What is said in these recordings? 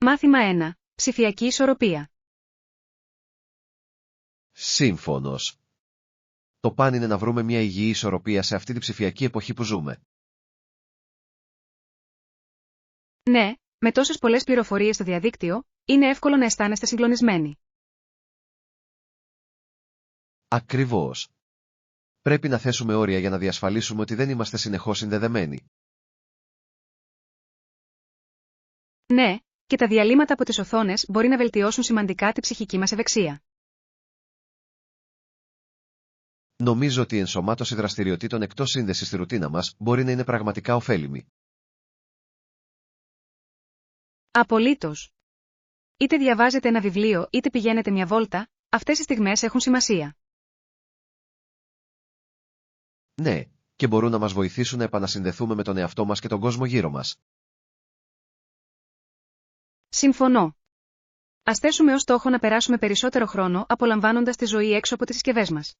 Μάθημα 1. Ψηφιακή ισορροπία. Σύμφωνος. Το παν είναι να βρούμε μια υγιή ισορροπία σε αυτή τη ψηφιακή εποχή που ζούμε. Ναι, με τόσες πολλές πληροφορίες στο διαδίκτυο, είναι εύκολο να αισθάνεστε συγκλονισμένοι. Ακριβώς. Πρέπει να θέσουμε όρια για να διασφαλίσουμε ότι δεν είμαστε συνεχώς συνδεδεμένοι. Ναι, και τα διαλύματα από τις οθόνες μπορεί να βελτιώσουν σημαντικά τη ψυχική μας ευεξία. Νομίζω ότι η ενσωμάτωση δραστηριοτήτων εκτός σύνδεσης στη ρουτίνα μας μπορεί να είναι πραγματικά ωφέλιμη. Απολύτως. Είτε διαβάζετε ένα βιβλίο είτε πηγαίνετε μια βόλτα, αυτές οι στιγμές έχουν σημασία. Ναι, και μπορούν να μας βοηθήσουν να επανασυνδεθούμε με τον εαυτό μας και τον κόσμο γύρω μας. Συμφωνώ. Ας θέσουμε ως στόχο να περάσουμε περισσότερο χρόνο απολαμβάνοντας τη ζωή έξω από τις συσκευές μας.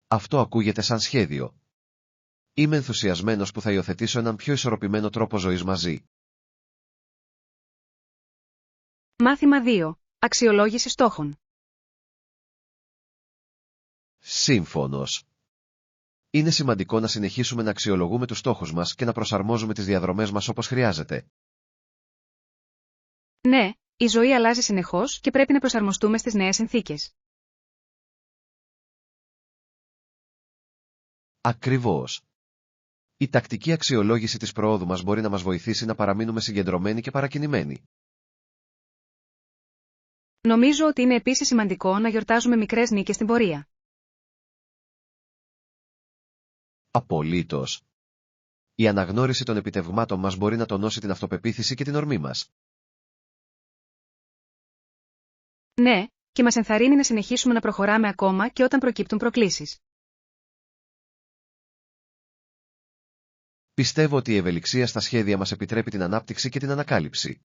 Αυτό ακούγεται σαν σχέδιο. Είμαι ενθουσιασμένος που θα υιοθετήσω έναν πιο ισορροπημένο τρόπο ζωής μαζί. Μάθημα 2. Αξιολόγηση στόχων. Σύμφωνος. Είναι σημαντικό να συνεχίσουμε να αξιολογούμε τους στόχους μας και να προσαρμόζουμε τις διαδρομές μας όπως χρειάζεται. Ναι, η ζωή αλλάζει συνεχώς και πρέπει να προσαρμοστούμε στις νέες συνθήκες. Ακριβώς. Η τακτική αξιολόγηση της προόδου μας μπορεί να μας βοηθήσει να παραμείνουμε συγκεντρωμένοι και παρακινημένοι. Νομίζω ότι είναι επίσης σημαντικό να γιορτάζουμε μικρές νίκες στην πορεία. Απολύτως. Η αναγνώριση των επιτευγμάτων μας μπορεί να τονώσει την αυτοπεποίθηση και την ορμή μας. Ναι, και μας ενθαρρύνει να συνεχίσουμε να προχωράμε ακόμα και όταν προκύπτουν προκλήσεις. Πιστεύω ότι η ευελιξία στα σχέδια μας επιτρέπει την ανάπτυξη και την ανακάλυψη.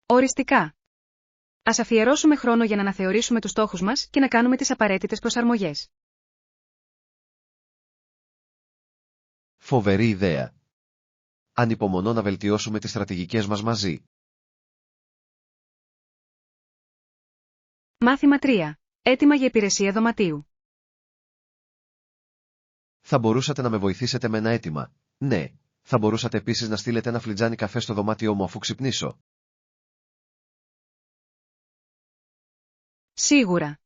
Οριστικά. Ας αφιερώσουμε χρόνο για να αναθεωρήσουμε τους στόχους μας και να κάνουμε τις απαραίτητες προσαρμογές. Φοβερή ιδέα. Ανυπομονώ να βελτιώσουμε τις στρατηγικές μας μαζί. Μάθημα 3. Έτοιμα για υπηρεσία δωματίου. Θα μπορούσατε να με βοηθήσετε με ένα αίτημα. Ναι, θα μπορούσατε επίσης να στείλετε ένα φλιτζάνι καφέ στο δωμάτιό μου αφού ξυπνήσω. Σίγουρα.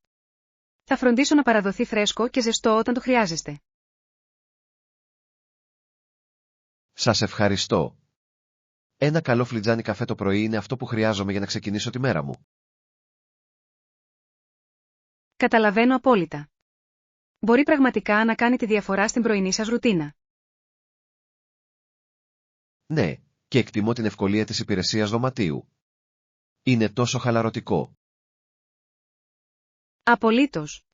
Θα φροντίσω να παραδοθεί φρέσκο και ζεστό όταν το χρειάζεστε. Σας ευχαριστώ. Ένα καλό φλιτζάνι καφέ το πρωί είναι αυτό που χρειάζομαι για να ξεκινήσω τη μέρα μου. Καταλαβαίνω απόλυτα. Μπορεί πραγματικά να κάνει τη διαφορά στην πρωινή σας ρουτίνα. Ναι, και εκτιμώ την ευκολία της υπηρεσίας δωματίου. Είναι τόσο χαλαρωτικό. Απολύτως.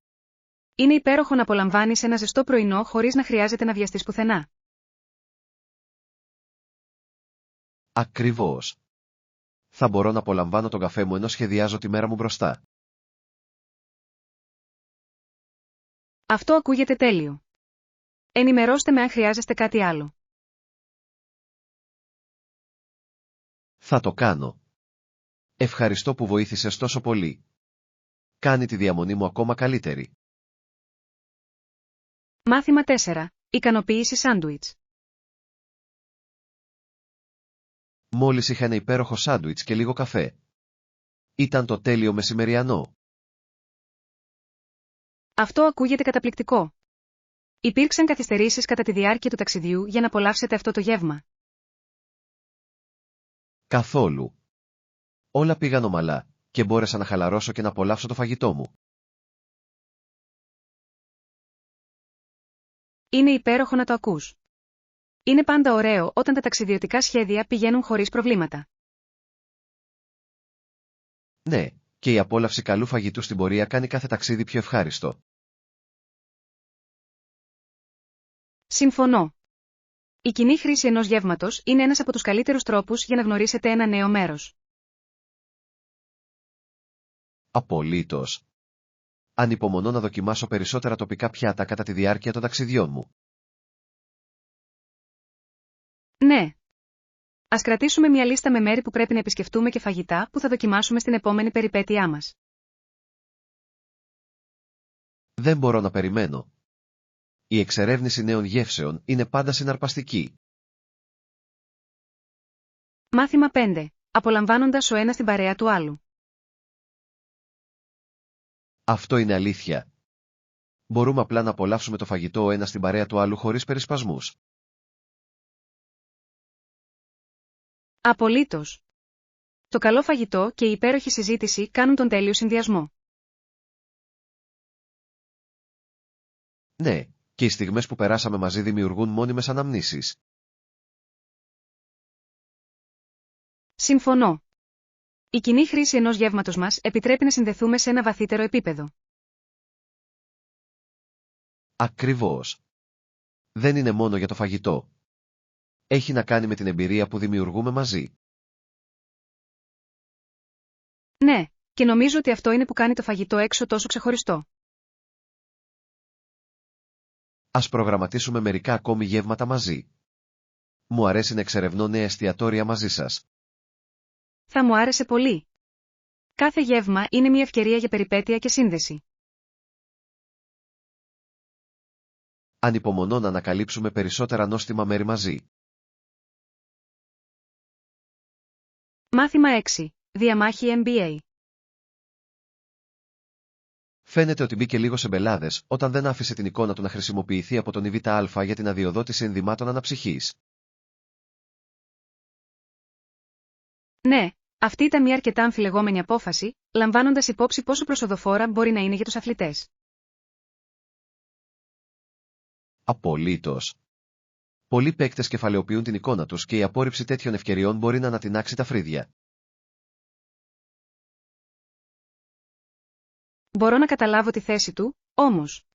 Είναι υπέροχο να απολαμβάνεις ένα ζεστό πρωινό χωρίς να χρειάζεται να βιαστείς πουθενά. Ακριβώς. Θα μπορώ να απολαμβάνω τον καφέ μου ενώ σχεδιάζω τη μέρα μου μπροστά. Αυτό ακούγεται τέλειο. Ενημερώστε με αν χρειάζεστε κάτι άλλο. Θα το κάνω. Ευχαριστώ που βοήθησες τόσο πολύ. Κάνει τη διαμονή μου ακόμα καλύτερη. Μάθημα 4. Ικανοποίηση σάντουιτς. Μόλις είχα ένα υπέροχο σάντουιτς και λίγο καφέ. Ήταν το τέλειο μεσημεριανό. Αυτό ακούγεται καταπληκτικό. Υπήρξαν καθυστερήσεις κατά τη διάρκεια του ταξιδιού για να απολαύσετε αυτό το γεύμα. Καθόλου. Όλα πήγαν ομαλά και μπόρεσα να χαλαρώσω και να απολαύσω το φαγητό μου. Είναι υπέροχο να το ακούς. Είναι πάντα ωραίο όταν τα ταξιδιωτικά σχέδια πηγαίνουν χωρίς προβλήματα. Ναι, και η απόλαυση καλού φαγητού στην πορεία κάνει κάθε ταξίδι πιο ευχάριστο. Συμφωνώ. Η κοινή χρήση ενός γεύματος είναι ένας από τους καλύτερους τρόπους για να γνωρίσετε ένα νέο μέρος. Απολύτως. Ανυπομονώ να δοκιμάσω περισσότερα τοπικά πιάτα κατά τη διάρκεια των ταξιδιών μου. Ναι. Ας κρατήσουμε μια λίστα με μέρη που πρέπει να επισκεφτούμε και φαγητά που θα δοκιμάσουμε στην επόμενη περιπέτειά μας. Δεν μπορώ να περιμένω. Η εξερεύνηση νέων γεύσεων είναι πάντα συναρπαστική. Μάθημα 5. Απολαμβάνοντας ο ένας την παρέα του άλλου. Αυτό είναι αλήθεια. Μπορούμε απλά να απολαύσουμε το φαγητό ο ένας στην παρέα του άλλου χωρίς περισπασμούς. Απολύτως. Το καλό φαγητό και η υπέροχη συζήτηση κάνουν τον τέλειο συνδυασμό. Ναι, και οι στιγμές που περάσαμε μαζί δημιουργούν μόνιμες αναμνήσεις. Συμφωνώ. Η κοινή χρήση ενός γεύματος μας επιτρέπει να συνδεθούμε σε ένα βαθύτερο επίπεδο. Ακριβώς. Δεν είναι μόνο για το φαγητό. Έχει να κάνει με την εμπειρία που δημιουργούμε μαζί. Ναι, και νομίζω ότι αυτό είναι που κάνει το φαγητό έξω τόσο ξεχωριστό. Ας προγραμματίσουμε μερικά ακόμη γεύματα μαζί. Μου αρέσει να εξερευνώ νέα εστιατόρια μαζί σας. Θα μου άρεσε πολύ. Κάθε γεύμα είναι μια ευκαιρία για περιπέτεια και σύνδεση. Ανυπομονώ να ανακαλύψουμε περισσότερα νόστιμα μέρη μαζί. Μάθημα 6. Διαμάχη NBA. Φαίνεται ότι μπήκε λίγο σε μπελάδες όταν δεν άφησε την εικόνα του να χρησιμοποιηθεί από τον ΙΒΑ για την αδειοδότηση ενδυμάτων αναψυχής. Ναι, αυτή ήταν μια αρκετά αμφιλεγόμενη απόφαση, λαμβάνοντας υπόψη πόσο προσοδοφόρα μπορεί να είναι για τους αθλητές. Απολύτως. Πολλοί παίκτες κεφαλαιοποιούν την εικόνα τους και η απόρριψη τέτοιων ευκαιριών μπορεί να ανατινάξει τα φρύδια. Μπορώ να καταλάβω τη θέση του, όμως.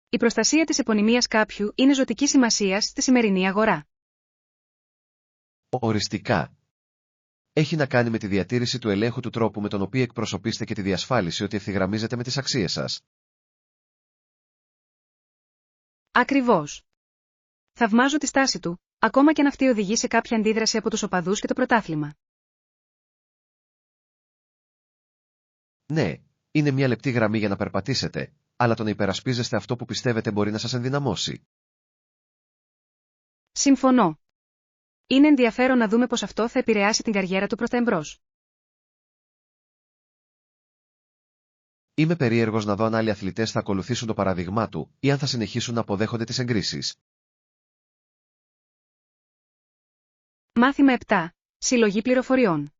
Η προστασία της επωνυμίας κάποιου είναι ζωτικής σημασίας στη σημερινή αγορά. Οριστικά. Έχει να κάνει με τη διατήρηση του ελέγχου του τρόπου με τον οποίο εκπροσωπείστε και τη διασφάλιση ότι ευθυγραμμίζεται με τις αξίες σας. Ακριβώς. Θαυμάζω τη στάση του, ακόμα και αν αυτή οδηγεί σε κάποια αντίδραση από τους οπαδούς και το πρωτάθλημα. Ναι, είναι μια λεπτή γραμμή για να περπατήσετε, αλλά το να υπερασπίζεστε αυτό που πιστεύετε μπορεί να σας ενδυναμώσει. Συμφωνώ. Είναι ενδιαφέρον να δούμε πώς αυτό θα επηρεάσει την καριέρα του προς τα εμπρός. Είμαι περίεργος να δω αν άλλοι αθλητές θα ακολουθήσουν το παραδειγμά του ή αν θα συνεχίσουν να αποδέχονται τις εγκρίσεις. Μάθημα 7. Συλλογή πληροφοριών.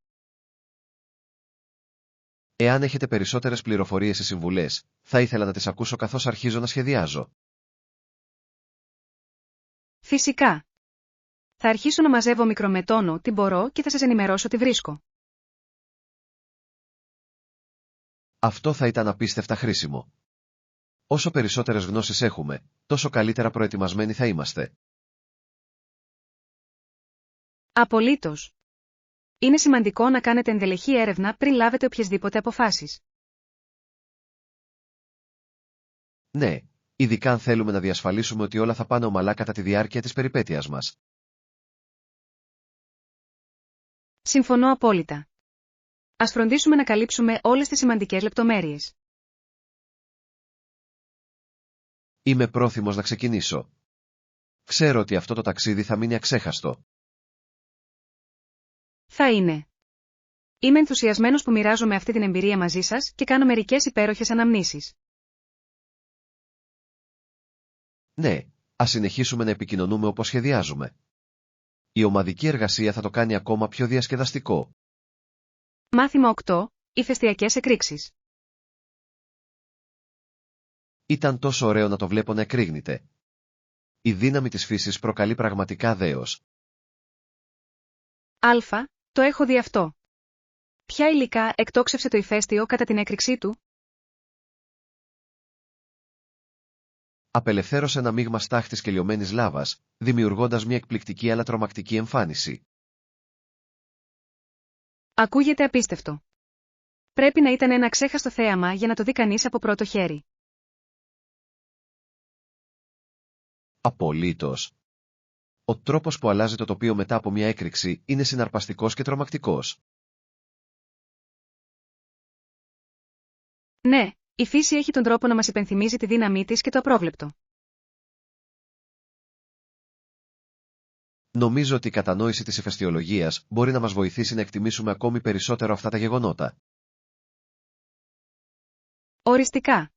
Εάν έχετε περισσότερες πληροφορίες ή συμβουλές, θα ήθελα να τις ακούσω καθώς αρχίζω να σχεδιάζω. Φυσικά. Θα αρχίσω να μαζεύω μικρομετώνω τι μπορώ και θα σας ενημερώσω τι βρίσκω. Αυτό θα ήταν απίστευτα χρήσιμο. Όσο περισσότερες γνώσεις έχουμε, τόσο καλύτερα προετοιμασμένοι θα είμαστε. Απολύτως. Είναι σημαντικό να κάνετε ενδελεχή έρευνα πριν λάβετε οποιασδήποτε αποφάσεις. Ναι, ειδικά αν θέλουμε να διασφαλίσουμε ότι όλα θα πάνε ομαλά κατά τη διάρκεια της περιπέτειας μας. Συμφωνώ απόλυτα. Ας φροντίσουμε να καλύψουμε όλες τις σημαντικές λεπτομέρειες. Είμαι πρόθυμος να ξεκινήσω. Ξέρω ότι αυτό το ταξίδι θα μείνει αξέχαστο. Θα είναι. Είμαι ενθουσιασμένος που μοιράζομαι αυτή την εμπειρία μαζί σας και κάνω μερικές υπέροχες αναμνήσεις. Ναι, ας συνεχίσουμε να επικοινωνούμε όπως σχεδιάζουμε. Η ομαδική εργασία θα το κάνει ακόμα πιο διασκεδαστικό. Μάθημα 8. Ηφαιστειακές εκρήξεις. Ήταν τόσο ωραίο να το βλέπω να εκρήγνεται. Η δύναμη της φύσης προκαλεί πραγματικά δέος. Α, το έχω δει αυτό. Ποια υλικά εκτόξευσε το ηφαίστειο κατά την έκρηξή του? Απελευθέρωσε ένα μείγμα στάχτης και λιωμένης λάβας, δημιουργώντας μια εκπληκτική αλλά τρομακτική εμφάνιση. Ακούγεται απίστευτο. Πρέπει να ήταν ένα ξέχαστο θέαμα για να το δει κανείς από πρώτο χέρι. Απολύτως. Ο τρόπος που αλλάζει το τοπίο μετά από μια έκρηξη είναι συναρπαστικός και τρομακτικός. Ναι, η φύση έχει τον τρόπο να μας υπενθυμίζει τη δύναμή της και το απρόβλεπτο. Νομίζω ότι η κατανόηση της ηφαιστειολογίας μπορεί να μας βοηθήσει να εκτιμήσουμε ακόμη περισσότερο αυτά τα γεγονότα. Οριστικά.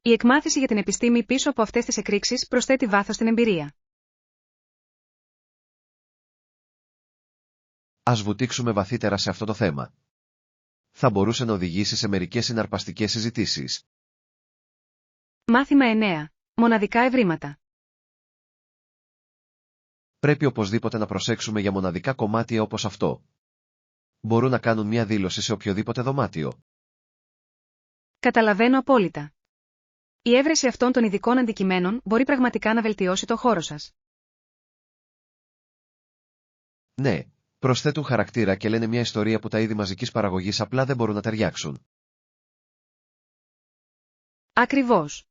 Η εκμάθηση για την επιστήμη πίσω από αυτές τις εκρήξεις προσθέτει βάθος στην εμπειρία. Ας βουτήξουμε βαθύτερα σε αυτό το θέμα. Θα μπορούσε να οδηγήσει σε μερικές συναρπαστικές συζητήσεις. Μάθημα 9. Μοναδικά ευρήματα. Πρέπει οπωσδήποτε να προσέξουμε για μοναδικά κομμάτια όπως αυτό. Μπορούν να κάνουν μια δήλωση σε οποιοδήποτε δωμάτιο. Καταλαβαίνω απόλυτα. Η έβρεση αυτών των ειδικών αντικειμένων μπορεί πραγματικά να βελτιώσει το χώρο σας. Ναι, προσθέτουν χαρακτήρα και λένε μια ιστορία που τα είδη μαζικής παραγωγής απλά δεν μπορούν να ταιριάξουν. Ακριβώς.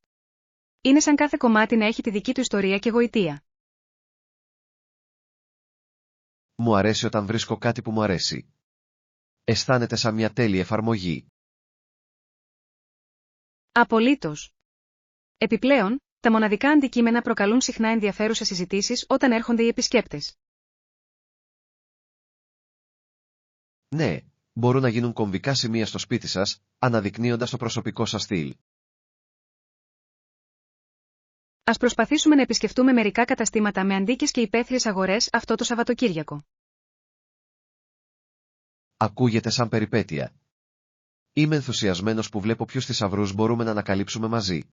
Είναι σαν κάθε κομμάτι να έχει τη δική του ιστορία και γοητεία. Μου αρέσει όταν βρίσκω κάτι που μου αρέσει. Αισθάνεται σαν μια τέλεια εφαρμογή. Απολύτως. Επιπλέον, τα μοναδικά αντικείμενα προκαλούν συχνά ενδιαφέρουσες συζητήσεις όταν έρχονται οι επισκέπτες. Ναι, μπορούν να γίνουν κομβικά σημεία στο σπίτι σας, αναδεικνύοντας το προσωπικό σας στυλ. Ας προσπαθήσουμε να επισκεφτούμε μερικά καταστήματα με αντίκες και υπαίθριες αγορές αυτό το Σαββατοκύριακο. Ακούγεται σαν περιπέτεια. Είμαι ενθουσιασμένος που βλέπω ποιους θησαυρούς μπορούμε να ανακαλύψουμε μαζί.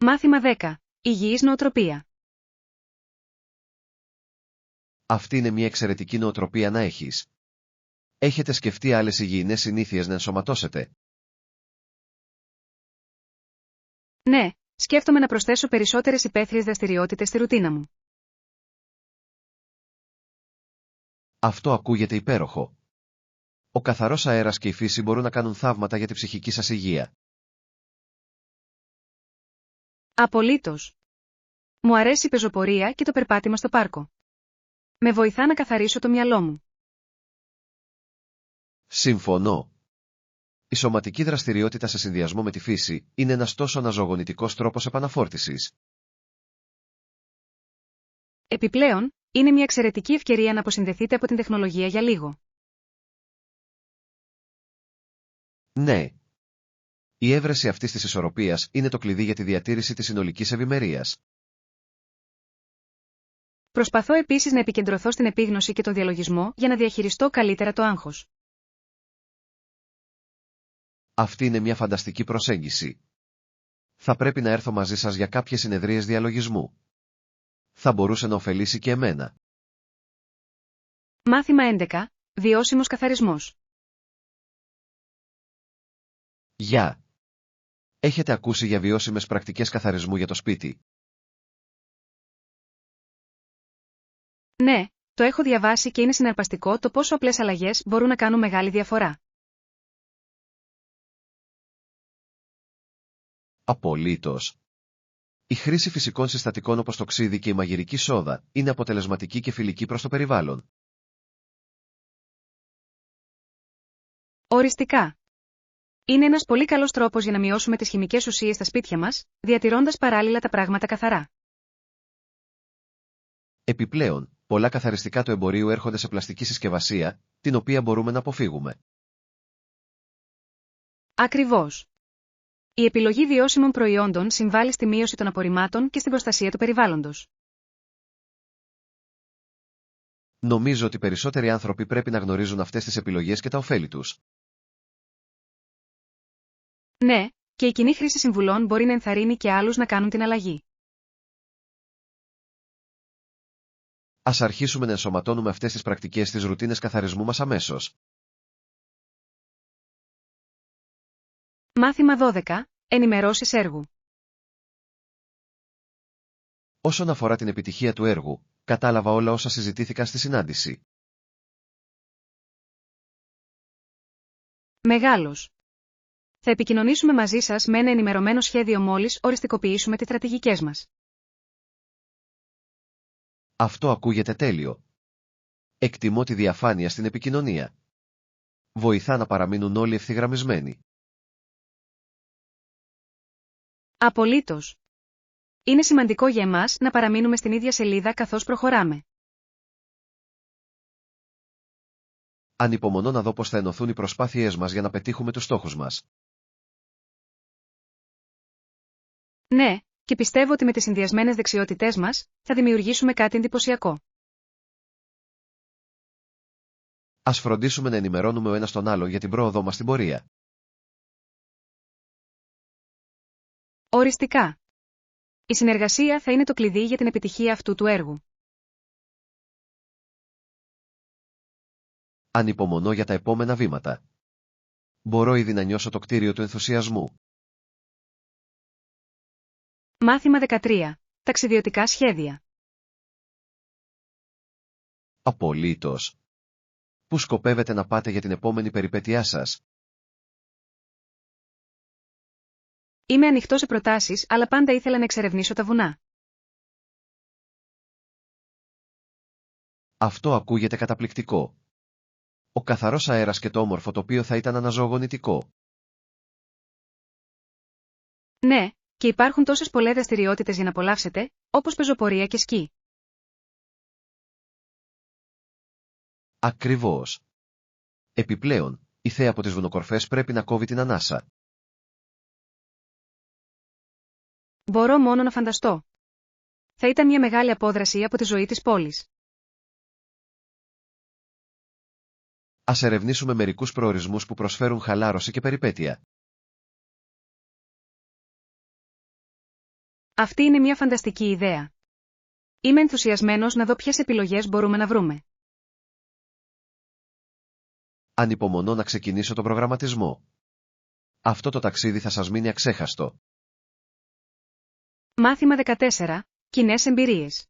Μάθημα 10. Υγιής νοοτροπία. Αυτή είναι μια εξαιρετική νοοτροπία να έχεις. Έχετε σκεφτεί άλλες υγιεινές συνήθειες να ενσωματώσετε? Ναι, σκέφτομαι να προσθέσω περισσότερες υπαίθριες δραστηριότητες στη ρουτίνα μου. Αυτό ακούγεται υπέροχο. Ο καθαρός αέρας και η φύση μπορούν να κάνουν θαύματα για τη ψυχική σας υγεία. Απολύτως. Μου αρέσει η πεζοπορία και το περπάτημα στο πάρκο. Με βοηθά να καθαρίσω το μυαλό μου. Συμφωνώ. Η σωματική δραστηριότητα σε συνδυασμό με τη φύση είναι ένας τόσο αναζωογονητικός τρόπος επαναφόρτισης. Επιπλέον, είναι μια εξαιρετική ευκαιρία να αποσυνδεθείτε από την τεχνολογία για λίγο. Ναι. Η έβρεση αυτής της ισορροπίας είναι το κλειδί για τη διατήρηση της συνολικής ευημερίας. Προσπαθώ επίσης να επικεντρωθώ στην επίγνωση και τον διαλογισμό για να διαχειριστώ καλύτερα το άγχος. Αυτή είναι μια φανταστική προσέγγιση. Θα πρέπει να έρθω μαζί σας για κάποιες συνεδρίες διαλογισμού. Θα μπορούσε να ωφελήσει και εμένα. Μάθημα 11. Βιώσιμος καθαρισμός. Γεια! Έχετε ακούσει για βιώσιμες πρακτικές καθαρισμού για το σπίτι? Ναι, το έχω διαβάσει και είναι συναρπαστικό το πόσο απλές αλλαγές μπορούν να κάνουν μεγάλη διαφορά. Απολύτως. Η χρήση φυσικών συστατικών όπως το ξύδι και η μαγειρική σόδα είναι αποτελεσματική και φιλική προς το περιβάλλον. Οριστικά. Είναι ένας πολύ καλός τρόπος για να μειώσουμε τις χημικές ουσίες στα σπίτια μας, διατηρώντας παράλληλα τα πράγματα καθαρά. Επιπλέον, πολλά καθαριστικά του εμπορίου έρχονται σε πλαστική συσκευασία, την οποία μπορούμε να αποφύγουμε. Ακριβώς. Η επιλογή βιώσιμων προϊόντων συμβάλλει στη μείωση των απορριμμάτων και στην προστασία του περιβάλλοντος. Νομίζω ότι περισσότεροι άνθρωποι πρέπει να γνωρίζουν αυτές τις επιλογές και τα ωφέλη τους. Ναι, και η κοινή χρήση συμβουλών μπορεί να ενθαρρύνει και άλλους να κάνουν την αλλαγή. Ας αρχίσουμε να ενσωματώνουμε αυτές τις πρακτικές στις ρουτίνες καθαρισμού μας αμέσως. Μάθημα 12. Ενημερώσεις έργου. Όσον αφορά την επιτυχία του έργου, κατάλαβα όλα όσα συζητήθηκαν στη συνάντηση. Μεγάλος. Θα επικοινωνήσουμε μαζί σας με ένα ενημερωμένο σχέδιο μόλις οριστικοποιήσουμε τις στρατηγικές μας. Αυτό ακούγεται τέλειο. Εκτιμώ τη διαφάνεια στην επικοινωνία. Βοηθά να παραμείνουν όλοι ευθυγραμμισμένοι. Απολύτως. Είναι σημαντικό για εμάς να παραμείνουμε στην ίδια σελίδα καθώς προχωράμε. Ανυπομονώ να δω πώς θα ενωθούν οι προσπάθειές μας για να πετύχουμε τους στόχους μας. Ναι, και πιστεύω ότι με τις συνδυασμένες δεξιότητές μας, θα δημιουργήσουμε κάτι εντυπωσιακό. Ας φροντίσουμε να ενημερώνουμε ο ένας τον άλλο για την πρόοδό μας στην πορεία. Οριστικά. Η συνεργασία θα είναι το κλειδί για την επιτυχία αυτού του έργου. Ανυπομονώ για τα επόμενα βήματα. Μπορώ ήδη να νιώσω το κτίριο του ενθουσιασμού. Μάθημα 13. Ταξιδιωτικά σχέδια. Απολύτως. Πού σκοπεύετε να πάτε για την επόμενη περιπέτειά σας? Είμαι ανοιχτός σε προτάσεις, αλλά πάντα ήθελα να εξερευνήσω τα βουνά. Αυτό ακούγεται καταπληκτικό. Ο καθαρός αέρας και το όμορφο τοπίο θα ήταν αναζωογονητικό. Ναι, και υπάρχουν τόσες πολλές δραστηριότητες για να απολαύσετε, όπως πεζοπορία και σκι. Ακριβώς. Επιπλέον, η θέα από τις βουνοκορφές πρέπει να κόβει την ανάσα. Μπορώ μόνο να φανταστώ. Θα ήταν μια μεγάλη απόδραση από τη ζωή της πόλης. Ας ερευνήσουμε μερικούς προορισμούς που προσφέρουν χαλάρωση και περιπέτεια. Αυτή είναι μια φανταστική ιδέα. Είμαι ενθουσιασμένος να δω ποιες επιλογές μπορούμε να βρούμε. Ανυπομονώ να ξεκινήσω τον προγραμματισμό. Αυτό το ταξίδι θα σας μείνει αξέχαστο. Μάθημα 14. Κοινές εμπειρίες.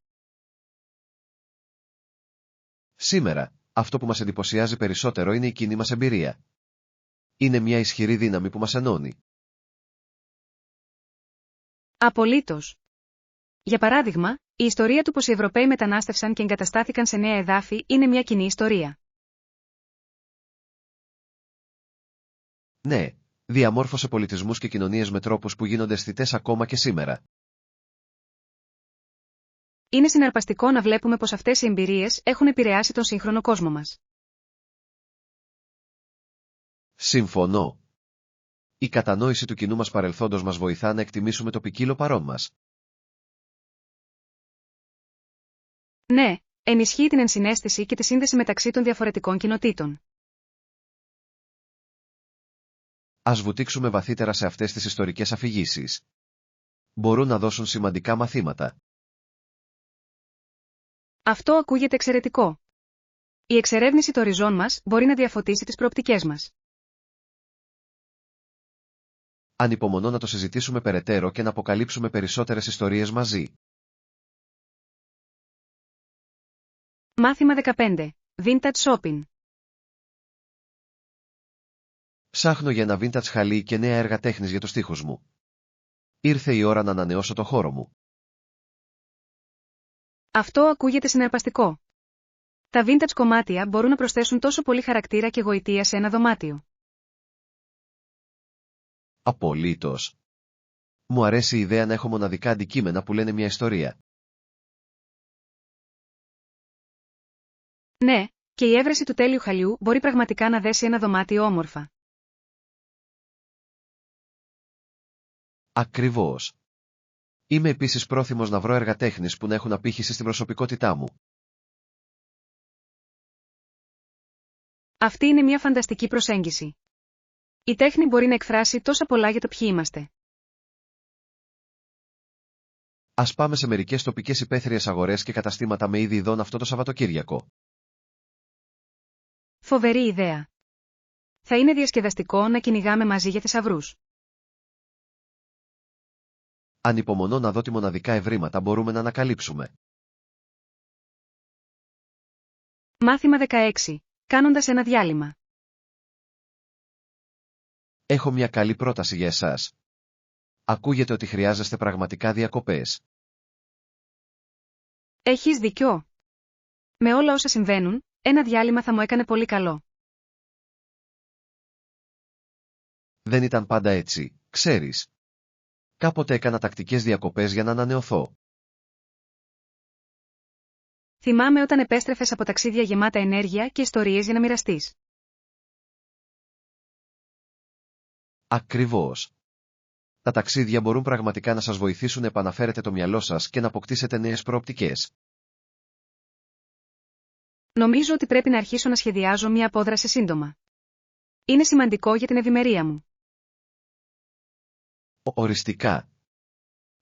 Σήμερα, αυτό που μας εντυπωσιάζει περισσότερο είναι η κοινή μας εμπειρία. Είναι μια ισχυρή δύναμη που μας ενώνει. Απολύτως. Για παράδειγμα, η ιστορία του πως οι Ευρωπαίοι μετανάστευσαν και εγκαταστάθηκαν σε νέα εδάφη είναι μια κοινή ιστορία. Ναι, διαμόρφωσε πολιτισμούς και κοινωνίες με τρόπους που γίνονται αισθητές ακόμα και σήμερα. Είναι συναρπαστικό να βλέπουμε πως αυτές οι εμπειρίες έχουν επηρεάσει τον σύγχρονο κόσμο μας. Συμφωνώ. Η κατανόηση του κοινού μας παρελθόντος μας βοηθά να εκτιμήσουμε το ποικίλο παρόν μας. Ναι, ενισχύει την ενσυναίσθηση και τη σύνδεση μεταξύ των διαφορετικών κοινοτήτων. Ας βουτήξουμε βαθύτερα σε αυτές τις ιστορικές αφηγήσεις. Μπορούν να δώσουν σημαντικά μαθήματα. Αυτό ακούγεται εξαιρετικό. Η εξερεύνηση των ριζών μας μπορεί να διαφωτίσει τις προοπτικές μας. Ανυπομονώ να το συζητήσουμε περαιτέρω και να αποκαλύψουμε περισσότερες ιστορίες μαζί. Μάθημα 15. Vintage Shopping. Ψάχνω για ένα vintage χαλί και νέα έργα τέχνης για τους τοίχους μου. Ήρθε η ώρα να ανανεώσω το χώρο μου. Αυτό ακούγεται συναρπαστικό. Τα vintage κομμάτια μπορούν να προσθέσουν τόσο πολύ χαρακτήρα και γοητεία σε ένα δωμάτιο. Απολύτως. Μου αρέσει η ιδέα να έχω μοναδικά αντικείμενα που λένε μια ιστορία. Ναι, και η έβρεση του τέλειου χαλιού μπορεί πραγματικά να δέσει ένα δωμάτιο όμορφα. Ακριβώς. Είμαι επίσης πρόθυμος να βρω έργα τέχνης που να έχουν απήχηση στην προσωπικότητά μου. Αυτή είναι μια φανταστική προσέγγιση. Η τέχνη μπορεί να εκφράσει τόσα πολλά για το ποιοι είμαστε. Ας πάμε σε μερικές τοπικές υπαίθριες αγορές και καταστήματα με είδη ειδών αυτό το Σαββατοκύριακο. Φοβερή ιδέα. Θα είναι διασκεδαστικό να κυνηγάμε μαζί για θησαυρούς. Ανυπομονώ να δω τι μοναδικά ευρήματα μπορούμε να ανακαλύψουμε. Μάθημα 16. Κάνοντας ένα διάλειμμα. Έχω μια καλή πρόταση για εσάς. Ακούγεται ότι χρειάζεστε πραγματικά διακοπές. Έχεις δίκιο. Με όλα όσα συμβαίνουν, ένα διάλειμμα θα μου έκανε πολύ καλό. Δεν ήταν πάντα έτσι, ξέρεις. Κάποτε έκανα τακτικές διακοπές για να ανανεωθώ. Θυμάμαι όταν επέστρεφες από ταξίδια γεμάτα ενέργεια και ιστορίες για να μοιραστείς. Ακριβώς. Τα ταξίδια μπορούν πραγματικά να σας βοηθήσουν να επαναφέρετε το μυαλό σας και να αποκτήσετε νέες προοπτικές. Νομίζω ότι πρέπει να αρχίσω να σχεδιάζω μια απόδραση σύντομα. Είναι σημαντικό για την ευημερία μου. Οριστικά.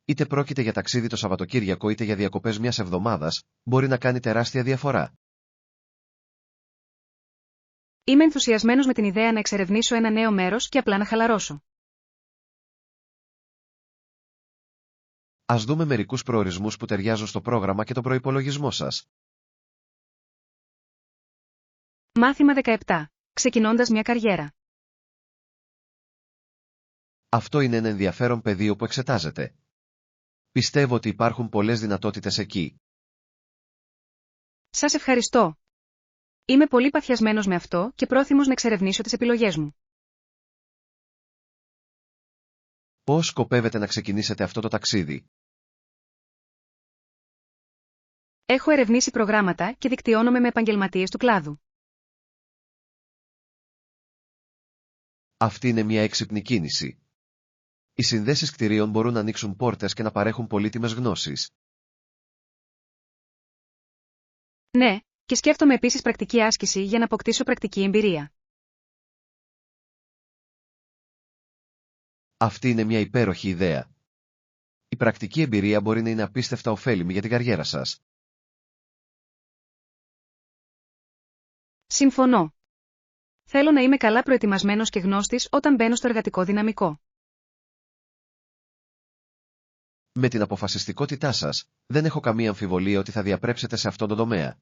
Είτε πρόκειται για ταξίδι το Σαββατοκύριακο είτε για διακοπές μιας εβδομάδας, μπορεί να κάνει τεράστια διαφορά. Είμαι ενθουσιασμένος με την ιδέα να εξερευνήσω ένα νέο μέρος και απλά να χαλαρώσω. Ας δούμε μερικούς προορισμούς που ταιριάζουν στο πρόγραμμα και τον προϋπολογισμό σας. Μάθημα 17. Ξεκινώντας μια καριέρα. Αυτό είναι ένα ενδιαφέρον πεδίο που εξετάζετε. Πιστεύω ότι υπάρχουν πολλές δυνατότητες εκεί. Σας ευχαριστώ. Είμαι πολύ παθιασμένος με αυτό και πρόθυμος να εξερευνήσω τις επιλογές μου. Πώς σκοπεύετε να ξεκινήσετε αυτό το ταξίδι? Έχω ερευνήσει προγράμματα και δικτυώνομαι με επαγγελματίες του κλάδου. Αυτή είναι μια έξυπνη κίνηση. Οι συνδέσεις κτηρίων μπορούν να ανοίξουν πόρτες και να παρέχουν πολύτιμες γνώσεις. Ναι, και σκέφτομαι επίσης πρακτική άσκηση για να αποκτήσω πρακτική εμπειρία. Αυτή είναι μια υπέροχη ιδέα. Η πρακτική εμπειρία μπορεί να είναι απίστευτα ωφέλιμη για την καριέρα σας. Συμφωνώ. Θέλω να είμαι καλά προετοιμασμένος και γνώστης όταν μπαίνω στο εργατικό δυναμικό. Με την αποφασιστικότητά σας, δεν έχω καμία αμφιβολία ότι θα διαπρέψετε σε αυτόν τον τομέα.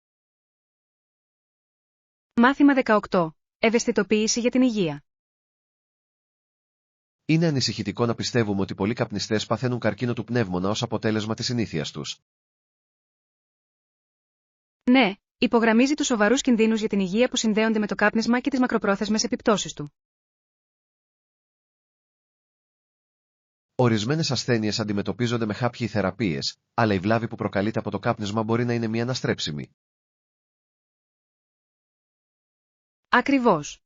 Μάθημα 18. Ευαισθητοποίηση για την υγεία. Είναι ανησυχητικό να πιστεύουμε ότι πολλοί καπνιστές παθαίνουν καρκίνο του πνεύμονα ως αποτέλεσμα της συνήθειας τους. Ναι, υπογραμμίζει τους σοβαρούς κινδύνους για την υγεία που συνδέονται με το κάπνισμα και τις μακροπρόθεσμες επιπτώσεις του. Ορισμένες ασθένειες αντιμετωπίζονται με χάπια ή θεραπείες, αλλά η βλάβη που προκαλείται από το κάπνισμα μπορεί να είναι μια αναστρέψιμη. Ακριβώς.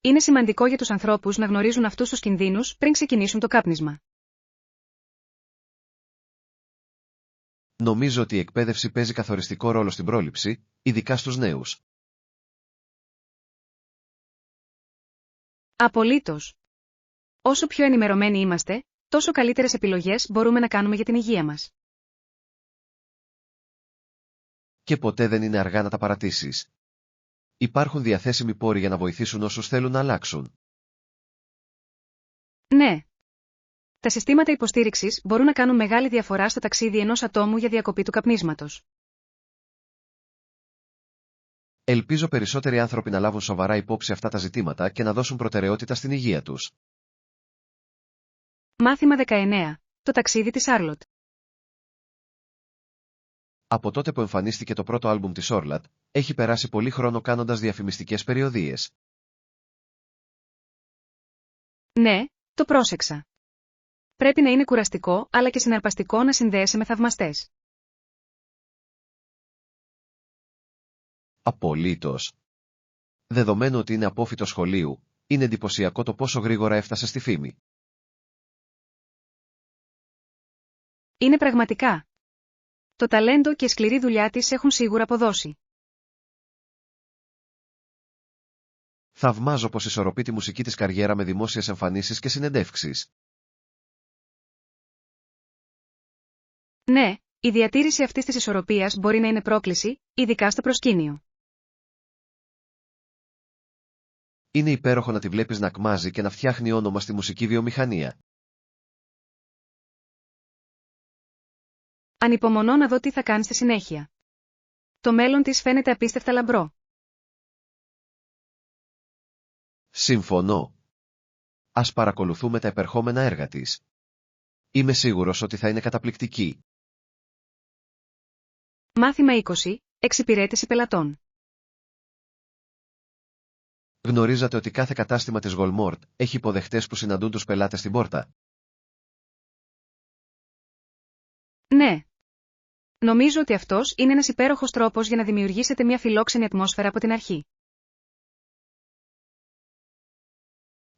Είναι σημαντικό για τους ανθρώπους να γνωρίζουν αυτούς τους κινδύνους πριν ξεκινήσουν το κάπνισμα. Νομίζω ότι η εκπαίδευση παίζει καθοριστικό ρόλο στην πρόληψη, ειδικά στους νέους. Απολύτως. Όσο πιο ενημερωμένοι είμαστε, τόσο καλύτερες επιλογές μπορούμε να κάνουμε για την υγεία μας. Και ποτέ δεν είναι αργά να τα παρατήσεις. Υπάρχουν διαθέσιμοι πόροι για να βοηθήσουν όσους θέλουν να αλλάξουν. Ναι. Τα συστήματα υποστήριξης μπορούν να κάνουν μεγάλη διαφορά στο ταξίδι ενός ατόμου για διακοπή του καπνίσματος. Ελπίζω περισσότεροι άνθρωποι να λάβουν σοβαρά υπόψη αυτά τα ζητήματα και να δώσουν προτεραιότητα στην υγεία τους. Μάθημα 19. Το ταξίδι της Σάρλοτ. Από τότε που εμφανίστηκε το πρώτο άλμπουμ της Όρλατ, έχει περάσει πολύ χρόνο κάνοντας διαφημιστικές περιοδίες. Ναι, το πρόσεξα. Πρέπει να είναι κουραστικό, αλλά και συναρπαστικό να συνδέεσαι με θαυμαστές. Απολύτως. Δεδομένου ότι είναι απόφοιτο σχολείου, είναι εντυπωσιακό το πόσο γρήγορα έφτασε στη φήμη. Είναι πραγματικά. Το ταλέντο και η σκληρή δουλειά της έχουν σίγουρα αποδώσει. Θαυμάζω πως ισορροπεί τη μουσική της καριέρα με δημόσιες εμφανίσεις και συνεντεύξεις. Ναι, η διατήρηση αυτής της ισορροπίας μπορεί να είναι πρόκληση, ειδικά στο προσκήνιο. Είναι υπέροχο να τη βλέπεις να κμάζει και να φτιάχνει όνομα στη μουσική βιομηχανία. Ανυπομονώ να δω τι θα κάνει στη συνέχεια. Το μέλλον της φαίνεται απίστευτα λαμπρό. Συμφωνώ. Ας παρακολουθούμε τα επερχόμενα έργα της. Είμαι σίγουρος ότι θα είναι καταπληκτική. Μάθημα 20. Εξυπηρέτηση πελατών. Γνωρίζατε ότι κάθε κατάστημα της Walmart έχει υποδεχτές που συναντούν τους πελάτες στην πόρτα? Ναι. Νομίζω ότι αυτός είναι ένας υπέροχος τρόπος για να δημιουργήσετε μια φιλόξενη ατμόσφαιρα από την αρχή.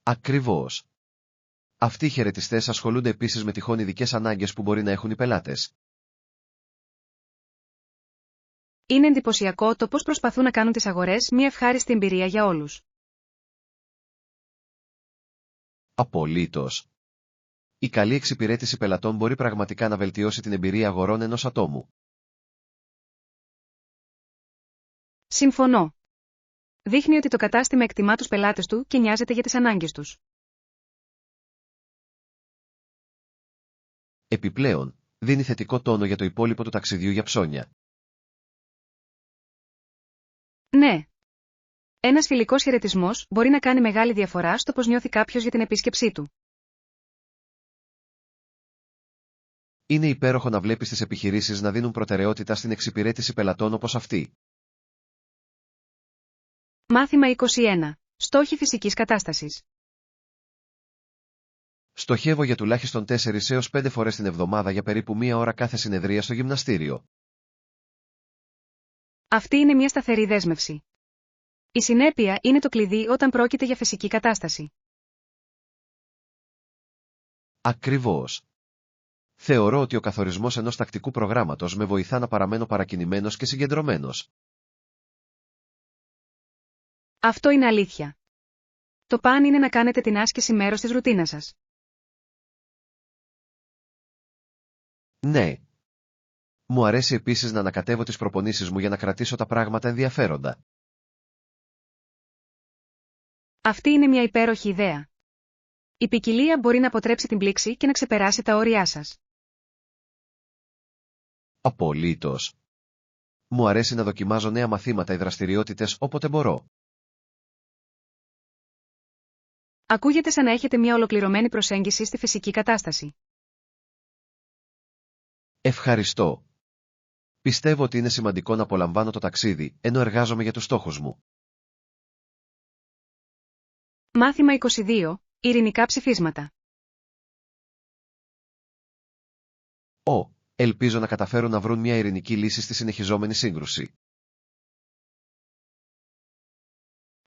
Ακριβώς. Αυτοί οι χαιρετιστές ασχολούνται επίσης με τυχόν ειδικές ανάγκες που μπορεί να έχουν οι πελάτες. Είναι εντυπωσιακό το πώς προσπαθούν να κάνουν τις αγορές μια ευχάριστη εμπειρία για όλους. Απολύτως. Η καλή εξυπηρέτηση πελατών μπορεί πραγματικά να βελτιώσει την εμπειρία αγορών ενός ατόμου. Συμφωνώ. Δείχνει ότι το κατάστημα εκτιμά τους πελάτες του και νοιάζεται για τις ανάγκες τους. Επιπλέον, δίνει θετικό τόνο για το υπόλοιπο του ταξιδιού για ψώνια. Ναι. Ένας φιλικός χαιρετισμός μπορεί να κάνει μεγάλη διαφορά στο πώς νιώθει κάποιος για την επίσκεψή του. Είναι υπέροχο να βλέπεις τις επιχειρήσεις να δίνουν προτεραιότητα στην εξυπηρέτηση πελατών όπως αυτή. Μάθημα 21. Στόχοι φυσικής κατάστασης. Στοχεύω για τουλάχιστον 4 έως 5 φορές την εβδομάδα για περίπου 1 ώρα κάθε συνεδρία στο γυμναστήριο. Αυτή είναι μια σταθερή δέσμευση. Η συνέπεια είναι το κλειδί όταν πρόκειται για φυσική κατάσταση. Ακριβώς. Θεωρώ ότι ο καθορισμός ενός τακτικού προγράμματος με βοηθά να παραμένω παρακινημένος και συγκεντρωμένος. Αυτό είναι αλήθεια. Το παν είναι να κάνετε την άσκηση μέρος της ρουτίνας σας. Ναι. Μου αρέσει επίσης να ανακατεύω τις προπονήσεις μου για να κρατήσω τα πράγματα ενδιαφέροντα. Αυτή είναι μια υπέροχη ιδέα. Η ποικιλία μπορεί να αποτρέψει την πλήξη και να ξεπεράσει τα όρια σας. Απολύτως. Μου αρέσει να δοκιμάζω νέα μαθήματα ή δραστηριότητες όποτε μπορώ. Ακούγεται σαν να έχετε μια ολοκληρωμένη προσέγγιση στη φυσική κατάσταση. Ευχαριστώ. Πιστεύω ότι είναι σημαντικό να απολαμβάνω το ταξίδι, ενώ εργάζομαι για τους στόχους μου. Μάθημα 22. Ειρηνικά ψηφίσματα. Ελπίζω να καταφέρουν να βρουν μια ειρηνική λύση στη συνεχιζόμενη σύγκρουση.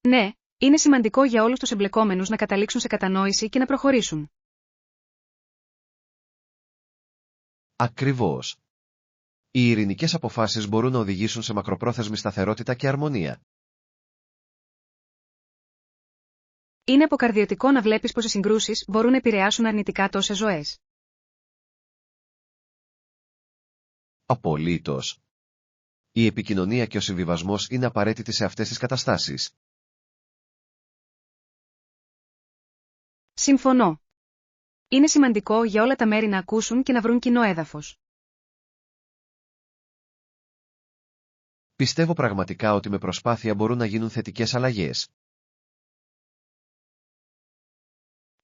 Ναι, είναι σημαντικό για όλους τους εμπλεκόμενους να καταλήξουν σε κατανόηση και να προχωρήσουν. Ακριβώς. Οι ειρηνικές αποφάσεις μπορούν να οδηγήσουν σε μακροπρόθεσμη σταθερότητα και αρμονία. Είναι αποκαρδιωτικό να βλέπεις πως οι συγκρούσεις μπορούν να επηρεάσουν αρνητικά τόσες ζωές. Απολύτως. Η επικοινωνία και ο συμβιβασμός είναι απαραίτητοι σε αυτές τις καταστάσεις. Συμφωνώ. Είναι σημαντικό για όλα τα μέρη να ακούσουν και να βρουν κοινό έδαφος. Πιστεύω πραγματικά ότι με προσπάθεια μπορούν να γίνουν θετικές αλλαγές.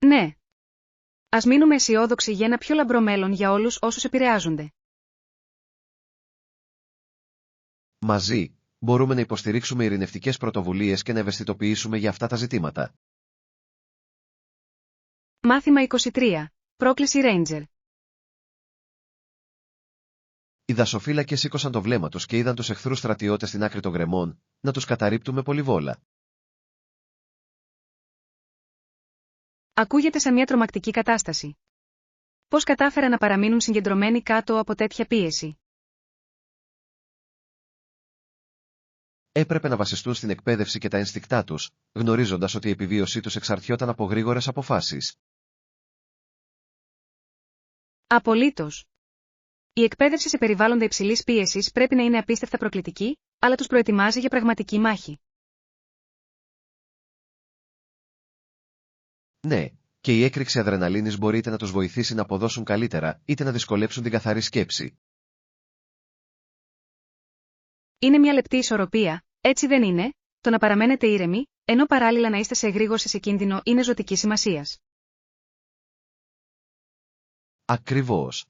Ναι. Ας μείνουμε αισιόδοξοι για ένα πιο λαμπρό μέλλον για όλους όσους επηρεάζονται. Μαζί, μπορούμε να υποστηρίξουμε ειρηνευτικές πρωτοβουλίες και να ευαισθητοποιήσουμε για αυτά τα ζητήματα. Μάθημα 23. Πρόκληση Ranger. Οι δασοφύλακες σήκωσαν το βλέμμα τους και είδαν τους εχθρούς στρατιώτες στην άκρη των γκρεμών, να τους καταρρίπτουν με πολυβόλα. Ακούγεται σαν μια τρομακτική κατάσταση. Πώς κατάφεραν να παραμείνουν συγκεντρωμένοι κάτω από τέτοια πίεση? Έπρεπε να βασιστούν στην εκπαίδευση και τα ένστικτά τους, γνωρίζοντας ότι η επιβίωσή τους εξαρτιόταν από γρήγορες αποφάσεις. Απολύτως. Η εκπαίδευση σε περιβάλλοντα υψηλής πίεσης πρέπει να είναι απίστευτα προκλητική, αλλά τους προετοιμάζει για πραγματική μάχη. Ναι, και η έκρηξη αδρεναλίνης μπορεί είτε να τους βοηθήσει να αποδώσουν καλύτερα, είτε να δυσκολέψουν την καθαρή σκέψη. Είναι μια λεπτή ισορροπία, έτσι δεν είναι? Το να παραμένετε ήρεμοι, ενώ παράλληλα να είστε σε εγρήγορση σε κίνδυνο είναι ζωτικής σημασίας. Ακριβώς.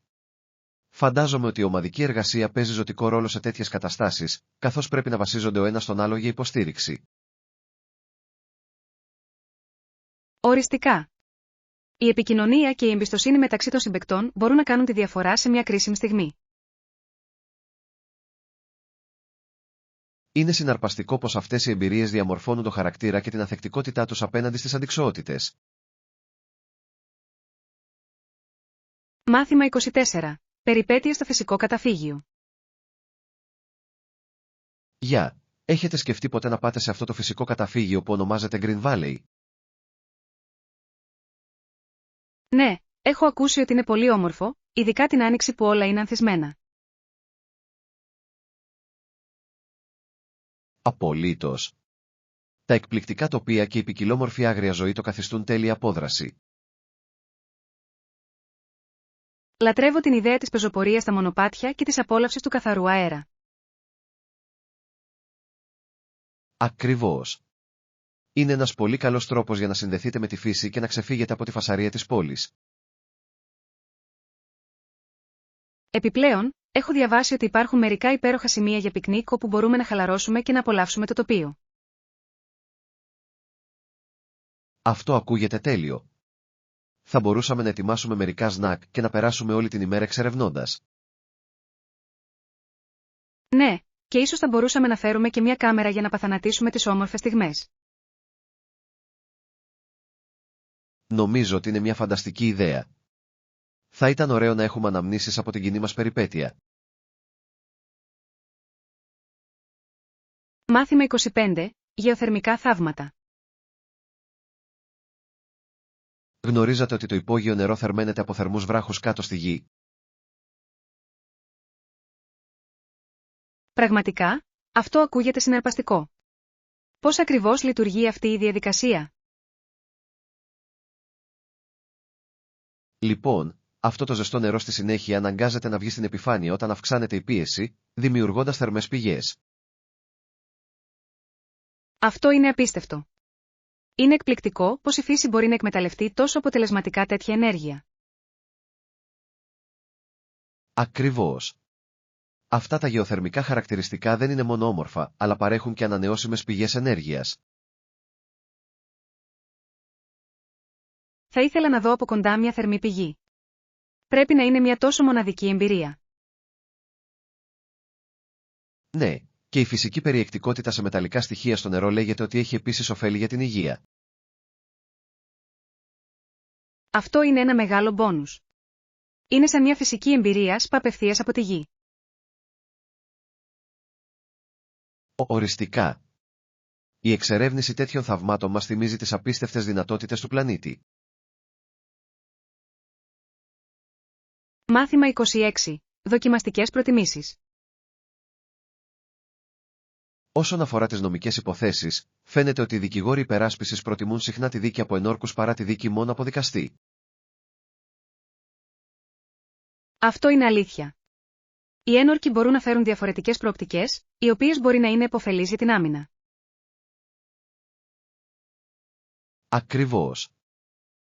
Φαντάζομαι ότι η ομαδική εργασία παίζει ζωτικό ρόλο σε τέτοιες καταστάσεις, καθώς πρέπει να βασίζονται ο ένας στον άλλο για υποστήριξη. Οριστικά. Η επικοινωνία και η εμπιστοσύνη μεταξύ των συμπαικτών μπορούν να κάνουν τη διαφορά σε μια κρίσιμη στιγμή. Είναι συναρπαστικό πως αυτές οι εμπειρίες διαμορφώνουν το χαρακτήρα και την ανθεκτικότητά τους απέναντι στις αντιξοότητες. Μάθημα 24. Περιπέτειες στο φυσικό καταφύγιο. Γεια, έχετε σκεφτεί ποτέ να πάτε σε αυτό το φυσικό καταφύγιο που ονομάζεται Green Valley? Ναι, έχω ακούσει ότι είναι πολύ όμορφο, ειδικά την άνοιξη που όλα είναι ανθισμένα. Απολύτως. Τα εκπληκτικά τοπία και η ποικιλόμορφη άγρια ζωή το καθιστούν τέλεια απόδραση. Λατρεύω την ιδέα της πεζοπορίας στα μονοπάτια και της απόλαυσης του καθαρού αέρα. Ακριβώς. Είναι ένας πολύ καλός τρόπος για να συνδεθείτε με τη φύση και να ξεφύγετε από τη φασαρία της πόλης. Επιπλέον, έχω διαβάσει ότι υπάρχουν μερικά υπέροχα σημεία για πικνίκ όπου μπορούμε να χαλαρώσουμε και να απολαύσουμε το τοπίο. Αυτό ακούγεται τέλειο. Θα μπορούσαμε να ετοιμάσουμε μερικά σνακ και να περάσουμε όλη την ημέρα εξερευνώντας. Ναι, και ίσως θα μπορούσαμε να φέρουμε και μια κάμερα για να παθανατήσουμε τις όμορφες στιγμές. Νομίζω ότι είναι μια φανταστική ιδέα. Θα ήταν ωραίο να έχουμε αναμνήσεις από την κοινή μας περιπέτεια. Μάθημα 25. Γεωθερμικά θαύματα. Γνωρίζατε ότι το υπόγειο νερό θερμαίνεται από θερμούς βράχους κάτω στη γη? Πραγματικά, αυτό ακούγεται συναρπαστικό. Πώς ακριβώς λειτουργεί αυτή η διαδικασία? Λοιπόν, αυτό το ζεστό νερό στη συνέχεια αναγκάζεται να βγει στην επιφάνεια όταν αυξάνεται η πίεση, δημιουργώντας θερμές πηγές. Αυτό είναι απίστευτο. Είναι εκπληκτικό πως η φύση μπορεί να εκμεταλλευτεί τόσο αποτελεσματικά τέτοια ενέργεια. Ακριβώς. Αυτά τα γεωθερμικά χαρακτηριστικά δεν είναι μόνο όμορφα, αλλά παρέχουν και ανανεώσιμες πηγές ενέργειας. Θα ήθελα να δω από κοντά μια θερμή πηγή. Πρέπει να είναι μια τόσο μοναδική εμπειρία. Ναι, και η φυσική περιεκτικότητα σε μεταλλικά στοιχεία στο νερό λέγεται ότι έχει επίσης ωφέλη για την υγεία. Αυτό είναι ένα μεγάλο μπόνους. Είναι σαν μια φυσική εμπειρία σπα απευθείας από τη γη. Οριστικά. Η εξερεύνηση τέτοιων θαυμάτων μας θυμίζει τις απίστευτες δυνατότητες του πλανήτη. Μάθημα 26. Δοκιμαστικές προτιμήσεις. Όσον αφορά τις νομικές υποθέσεις, φαίνεται ότι οι δικηγόροι υπεράσπισης προτιμούν συχνά τη δίκη από ενόρκους παρά τη δίκη μόνο από δικαστή. Αυτό είναι αλήθεια. Οι ένορκοι μπορούν να φέρουν διαφορετικές προοπτικές, οι οποίες μπορεί να είναι επωφελείς για την άμυνα. Ακριβώς.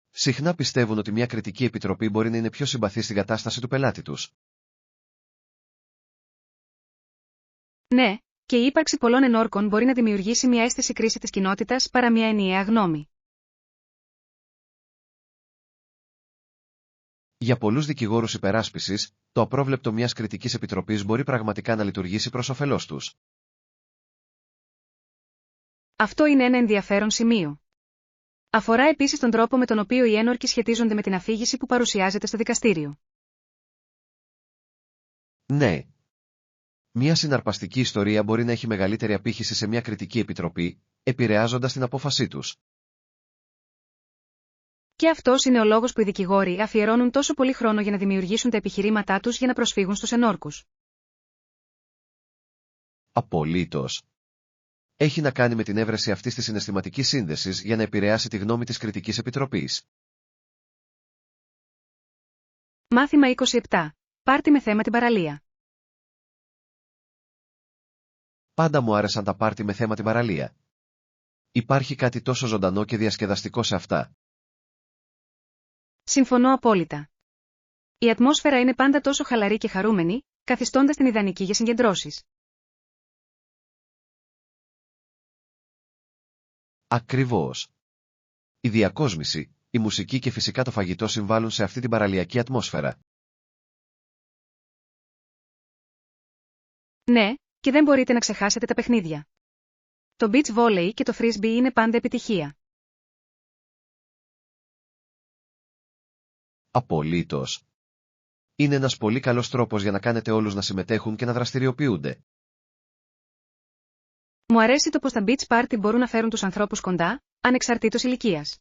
Συχνά πιστεύουν ότι μια κριτική επιτροπή μπορεί να είναι πιο συμπαθή στην κατάσταση του πελάτη τους. Ναι, και η ύπαρξη πολλών ενόρκων μπορεί να δημιουργήσει μια αίσθηση κρίση της κοινότητας παρά μια ενιαία γνώμη. Για πολλούς δικηγόρους υπεράσπισης, το απρόβλεπτο μιας κριτικής επιτροπής μπορεί πραγματικά να λειτουργήσει προς όφελός τους. Αυτό είναι ένα ενδιαφέρον σημείο. Αφορά επίσης τον τρόπο με τον οποίο οι ένορκοι σχετίζονται με την αφήγηση που παρουσιάζεται στο δικαστήριο. Ναι. Μια συναρπαστική ιστορία μπορεί να έχει μεγαλύτερη απήχηση σε μια κριτική επιτροπή, επηρεάζοντας την απόφασή τους. Και αυτός είναι ο λόγος που οι δικηγόροι αφιερώνουν τόσο πολύ χρόνο για να δημιουργήσουν τα επιχειρήματά τους για να προσφύγουν στους ενόρκους. Απολύτως. Έχει να κάνει με την έβρεση αυτής της συναισθηματικής σύνδεσης για να επηρεάσει τη γνώμη της κριτικής επιτροπής. Μάθημα 27. Πάρτι με θέμα την παραλία. Πάντα μου άρεσαν τα πάρτι με θέμα την παραλία. Υπάρχει κάτι τόσο ζωντανό και διασκεδαστικό σε αυτά. Συμφωνώ απόλυτα. Η ατμόσφαιρα είναι πάντα τόσο χαλαρή και χαρούμενη, καθιστώντας την ιδανική για συγκεντρώσεις. Ακριβώς. Η διακόσμηση, η μουσική και φυσικά το φαγητό συμβάλλουν σε αυτή την παραλιακή ατμόσφαιρα. Ναι, και δεν μπορείτε να ξεχάσετε τα παιχνίδια. Το beach volley και το frisbee είναι πάντα επιτυχία. Απολύτως. Είναι ένας πολύ καλός τρόπος για να κάνετε όλους να συμμετέχουν και να δραστηριοποιούνται. Μου αρέσει το πως τα beach party μπορούν να φέρουν τους ανθρώπους κοντά, ανεξαρτήτως ηλικίας.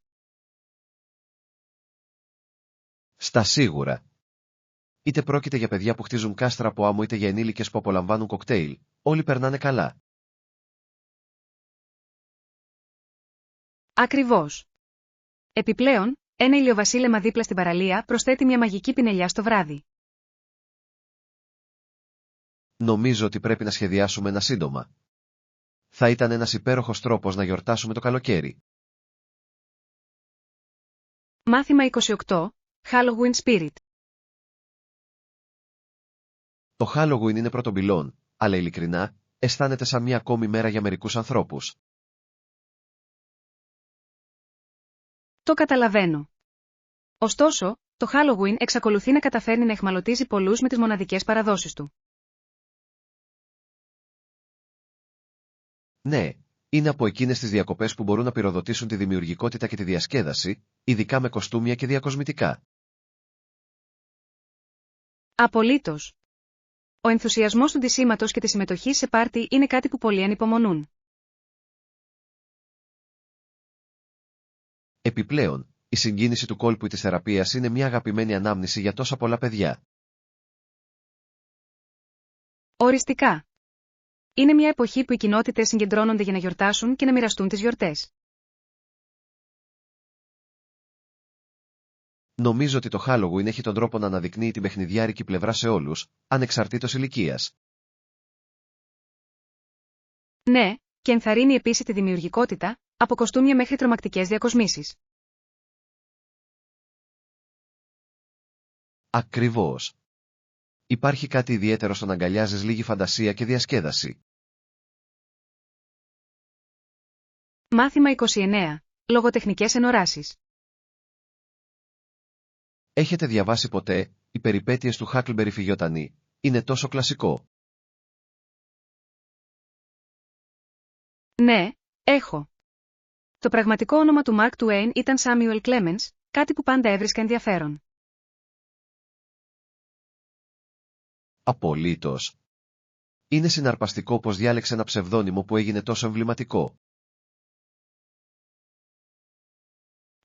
Στα σίγουρα. Είτε πρόκειται για παιδιά που χτίζουν κάστρα από άμμο είτε για ενήλικες που απολαμβάνουν κοκτέιλ, όλοι περνάνε καλά. Ακριβώς. Επιπλέον, ένα ηλιοβασίλεμα δίπλα στην παραλία προσθέτει μια μαγική πινελιά στο βράδυ. Νομίζω ότι πρέπει να σχεδιάσουμε ένα σύντομα. Θα ήταν ένας υπέροχος τρόπος να γιορτάσουμε το καλοκαίρι. Μάθημα 28. Halloween Spirit. Το Halloween είναι πρωτομπυλών, αλλά ειλικρινά, αισθάνεται σαν μια ακόμη μέρα για μερικούς ανθρώπους. Το καταλαβαίνω. Ωστόσο, το Halloween εξακολουθεί να καταφέρνει να αιχμαλωτίζει πολλούς με τις μοναδικές παραδόσεις του. Ναι, είναι από εκείνες τις διακοπές που μπορούν να πυροδοτήσουν τη δημιουργικότητα και τη διασκέδαση, ειδικά με κοστούμια και διακοσμητικά. Απολύτως. Ο ενθουσιασμός του ντυσίματος και τη συμμετοχή σε πάρτι είναι κάτι που πολλοί ανυπομονούν. Επιπλέον, η συγκίνηση του κόλπου ή της θεραπείας είναι μια αγαπημένη ανάμνηση για τόσα πολλά παιδιά. Οριστικά. Είναι μια εποχή που οι κοινότητες συγκεντρώνονται για να γιορτάσουν και να μοιραστούν τις γιορτές. Νομίζω ότι το Halloween έχει τον τρόπο να αναδεικνύει την παιχνιδιάρικη πλευρά σε όλους, ανεξαρτήτως ηλικίας. Ναι, και ενθαρρύνει επίσης τη δημιουργικότητα, από κοστούμια μέχρι τρομακτικές διακοσμήσεις. Ακριβώς. Υπάρχει κάτι ιδιαίτερο στο να αγκαλιάζεις λίγη φαντασία και διασκέδαση. Μάθημα 29. Λογοτεχνικές ενοράσεις. Έχετε διαβάσει ποτέ «Οι περιπέτειες του Χάκλμπερι Φυγιοτανή»? Είναι τόσο κλασικό. Ναι, έχω. Το πραγματικό όνομα του Mark Twain ήταν Samuel Clemens, κάτι που πάντα έβρισκα ενδιαφέρον. Απολύτως. Είναι συναρπαστικό πως διάλεξε ένα ψευδόνυμο που έγινε τόσο εμβληματικό.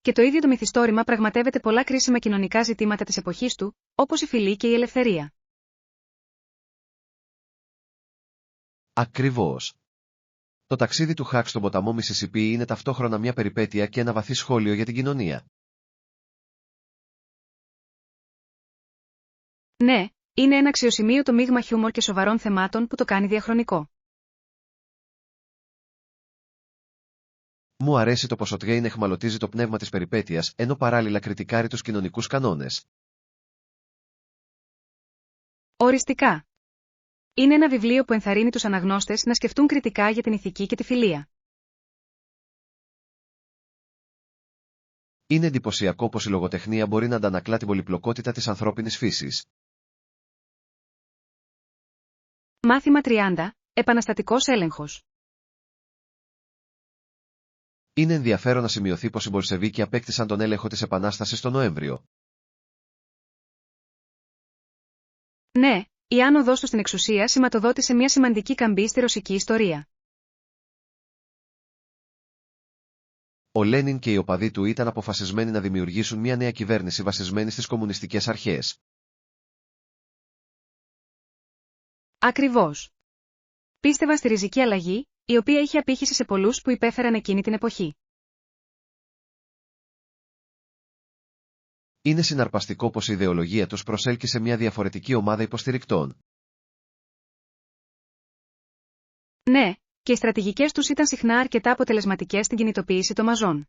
Και το ίδιο το μυθιστόρημα πραγματεύεται πολλά κρίσιμα κοινωνικά ζητήματα της εποχής του, όπως η φυλή και η ελευθερία. Ακριβώς. Το ταξίδι του Χακ στον ποταμό Μισισιπί είναι ταυτόχρονα μια περιπέτεια και ένα βαθύ σχόλιο για την κοινωνία. Ναι, είναι ένα αξιοσημείωτο μείγμα χιούμορ και σοβαρών θεμάτων που το κάνει διαχρονικό. Μου αρέσει το πως ο Τγέιν αιχμαλωτίζει το πνεύμα της περιπέτειας, ενώ παράλληλα κριτικάρει τους κοινωνικούς κανόνες. Οριστικά. Είναι ένα βιβλίο που ενθαρρύνει τους αναγνώστες να σκεφτούν κριτικά για την ηθική και τη φιλία. Είναι εντυπωσιακό πως η λογοτεχνία μπορεί να αντανακλά την πολυπλοκότητα της ανθρώπινης φύσης. Μάθημα 30. Επαναστατικός έλεγχος. Είναι ενδιαφέρον να σημειωθεί πως οι Μπολσεβίκοι απέκτησαν τον έλεγχο της Επανάστασης τον Νοέμβριο. Ναι, η άνοδός του στην εξουσία σηματοδότησε μια σημαντική καμπή στη ρωσική ιστορία. Ο Λένιν και οι οπαδοί του ήταν αποφασισμένοι να δημιουργήσουν μια νέα κυβέρνηση βασισμένη στις κομμουνιστικές αρχές. Ακριβώς. Πίστευαν στη ριζική αλλαγή, η οποία είχε απήχηση σε πολλούς που υπέφεραν εκείνη την εποχή. Είναι συναρπαστικό πως η ιδεολογία τους προσέλκυσε μια διαφορετική ομάδα υποστηρικτών. Ναι, και οι στρατηγικές τους ήταν συχνά αρκετά αποτελεσματικές στην κινητοποίηση των μαζών.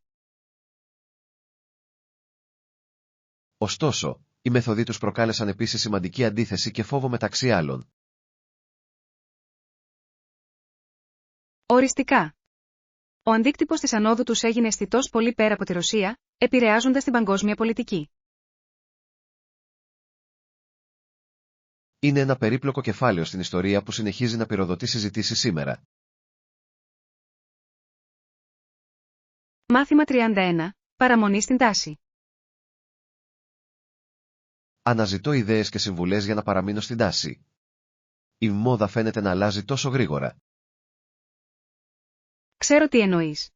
Ωστόσο, Οι μέθοδοι τους προκάλεσαν επίσης σημαντική αντίθεση και φόβο μεταξύ άλλων. Οριστικά. Ο αντίκτυπος της ανόδου τους έγινε αισθητός πολύ πέρα από τη Ρωσία, επηρεάζοντας την παγκόσμια πολιτική. Είναι ένα περίπλοκο κεφάλαιο στην ιστορία που συνεχίζει να πυροδοτεί συζητήσεις σήμερα. Μάθημα 31. Παραμονή στην τάση. Αναζητώ ιδέες και συμβουλές για να παραμείνω στην τάση. Η μόδα φαίνεται να αλλάζει τόσο γρήγορα. Ξέρω τι εννοείς.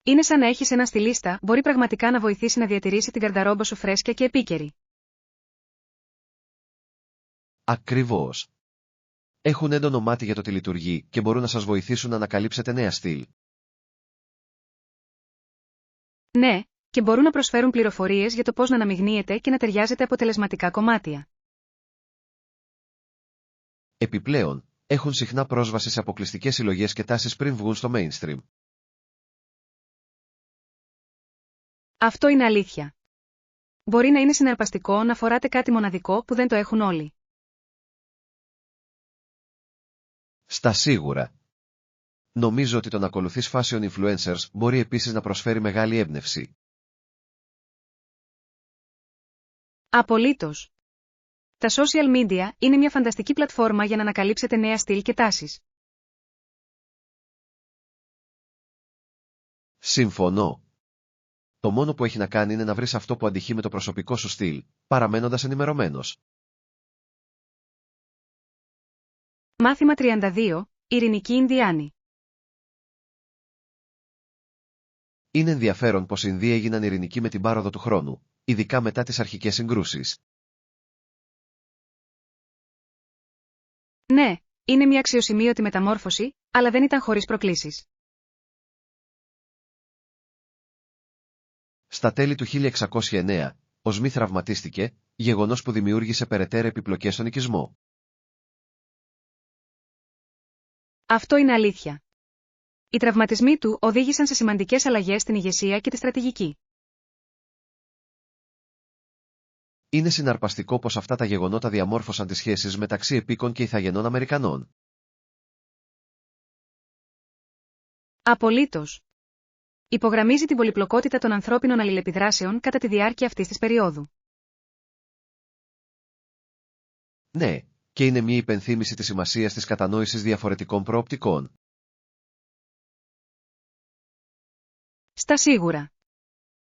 Είναι σαν να έχεις ένα στιλίστα, μπορεί πραγματικά να βοηθήσει να διατηρήσει την καρνταρόμπα σου φρέσκια και επίκαιρη. Ακριβώς. Έχουν έντονο μάτι για το τι λειτουργεί και μπορούν να σας βοηθήσουν να ανακαλύψετε νέα στυλ. Ναι, και μπορούν να προσφέρουν πληροφορίες για το πώς να αναμειγνύετε και να ταιριάζετε αποτελεσματικά κομμάτια. Επιπλέον, έχουν συχνά πρόσβαση σε αποκλειστικές συλλογές και τάσεις πριν βγουν στο mainstream. Αυτό είναι αλήθεια. Μπορεί να είναι συναρπαστικό να φοράτε κάτι μοναδικό που δεν το έχουν όλοι. Στα σίγουρα. Νομίζω ότι το να ακολουθείς fashion influencers μπορεί επίσης να προσφέρει μεγάλη έμπνευση. Απολύτως. Τα social media είναι μια φανταστική πλατφόρμα για να ανακαλύψετε νέα στυλ και τάσεις. Συμφωνώ. Το μόνο που έχει να κάνει είναι να βρεις αυτό που αντυχεί με το προσωπικό σου στυλ, παραμένοντας ενημερωμένος. Μάθημα 32. Ειρηνική Ινδιάνη. Είναι ενδιαφέρον πως οι Ινδοί έγιναν ειρηνικοί με την πάροδο του χρόνου, ειδικά μετά τις αρχικές συγκρούσεις. Ναι, είναι μια αξιοσημείωτη μεταμόρφωση, αλλά δεν ήταν χωρίς προκλήσεις. Στα τέλη του 1609, ο Σμιθ τραυματίστηκε, γεγονός που δημιούργησε περαιτέρω επιπλοκές στον οικισμό. Αυτό είναι αλήθεια. Οι τραυματισμοί του οδήγησαν σε σημαντικές αλλαγές στην ηγεσία και τη στρατηγική. Είναι συναρπαστικό πως αυτά τα γεγονότα διαμόρφωσαν τις σχέσεις μεταξύ επίκων και ηθαγενών Αμερικανών. Απολύτως. Υπογραμμίζει την πολυπλοκότητα των ανθρώπινων αλληλεπιδράσεων κατά τη διάρκεια αυτής της περίοδου. Ναι, και είναι μια υπενθύμηση της σημασίας της κατανόησης διαφορετικών προοπτικών. Στα σίγουρα.